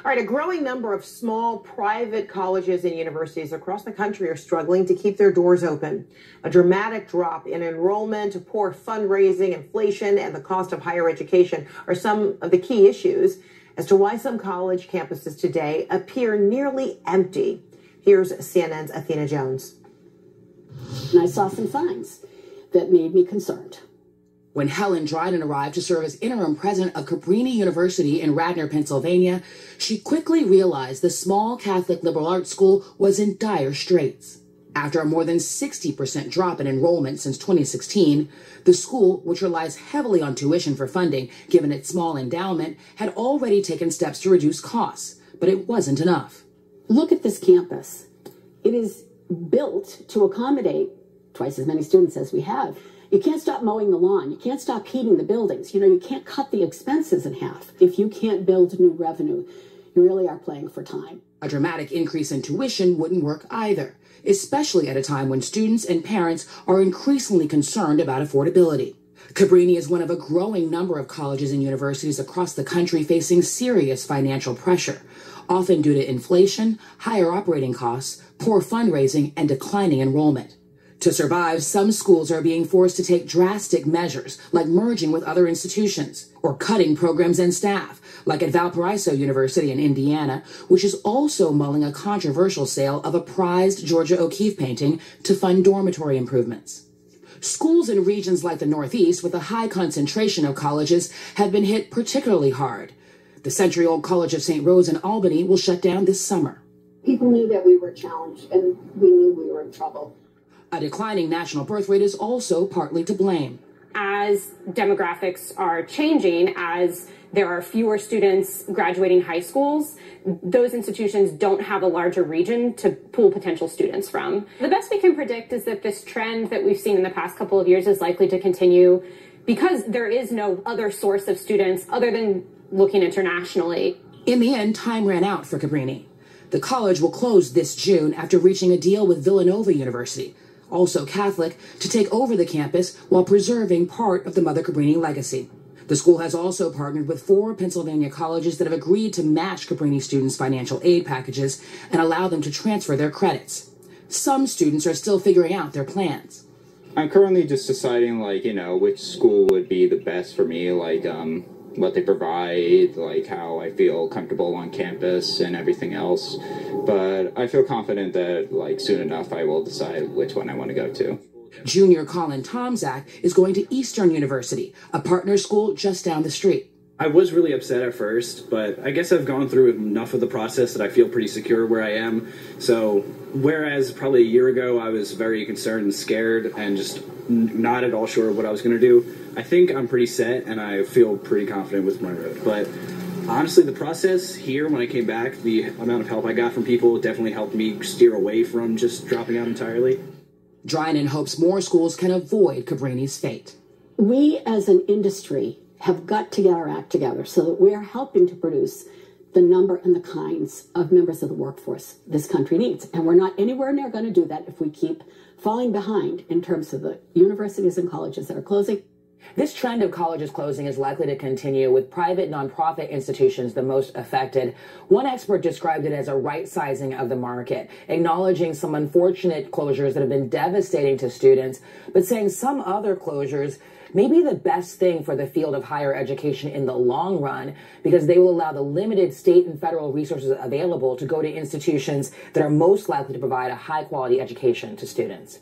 All right, a growing number of small private colleges and universities across the country are struggling to keep their doors open. A dramatic drop in enrollment, poor fundraising, inflation, and the cost of higher education are some of the key issues as to why some college campuses today appear nearly empty. Here's CNN's Athena Jones. And I saw some signs that made me concerned. When Helen Dryden arrived to serve as interim president of Cabrini University in Radnor, Pennsylvania, she quickly realized the small Catholic liberal arts school was in dire straits. After a more than 60% drop in enrollment since 2016, the school, which relies heavily on tuition for funding, given its small endowment, had already taken steps to reduce costs, but it wasn't enough. Look at this campus. It is built to accommodate twice as many students as we have. You can't stop mowing the lawn. You can't stop heating the buildings. You can't cut the expenses in half. If you can't build new revenue, you really are playing for time. A dramatic increase in tuition wouldn't work either, especially at a time when students and parents are increasingly concerned about affordability. Cabrini is one of a growing number of colleges and universities across the country facing serious financial pressure, often due to inflation, higher operating costs, poor fundraising, and declining enrollment. To survive, some schools are being forced to take drastic measures, like merging with other institutions, or cutting programs and staff, like at Valparaiso University in Indiana, which is also mulling a controversial sale of a prized Georgia O'Keeffe painting to fund dormitory improvements. Schools in regions like the Northeast, with a high concentration of colleges, have been hit particularly hard. The century-old College of St. Rose in Albany will shut down this summer. People knew that we were challenged, and we knew we were in trouble. A declining national birth rate is also partly to blame. As demographics are changing, as there are fewer students graduating high schools, those institutions don't have a larger region to pull potential students from. The best we can predict is that this trend that we've seen in the past couple of years is likely to continue because there is no other source of students other than looking internationally. In the end, time ran out for Cabrini. The college will close this June after reaching a deal with Villanova University, also Catholic, to take over the campus while preserving part of the Mother Cabrini legacy. The school has also partnered with 4 Pennsylvania colleges that have agreed to match Cabrini students' financial aid packages and allow them to transfer their credits. Some students are still figuring out their plans. I'm currently just deciding, which school would be the best for me, what they provide, how I feel comfortable on campus and everything else. But I feel confident that, soon enough, I will decide which one I want to go to. Junior Colin Tomczak is going to Eastern University, a partner school just down the street. I was really upset at first, but I guess I've gone through enough of the process that I feel pretty secure where I am. So, whereas probably a year ago I was very concerned and scared and just not at all sure what I was going to do, I think I'm pretty set and I feel pretty confident with my road. But honestly, the process here, when I came back, the amount of help I got from people definitely helped me steer away from just dropping out entirely. Dryden hopes more schools can avoid Cabrini's fate. We as an industry have got to get our act together so that we are helping to produce the number and the kinds of members of the workforce this country needs. And we're not anywhere near going to do that if we keep falling behind in terms of the universities and colleges that are closing. This trend of colleges closing is likely to continue, with private nonprofit institutions the most affected. One expert described it as a right-sizing of the market, acknowledging some unfortunate closures that have been devastating to students, but saying some other closures may be the best thing for the field of higher education in the long run, because they will allow the limited state and federal resources available to go to institutions that are most likely to provide a high-quality education to students.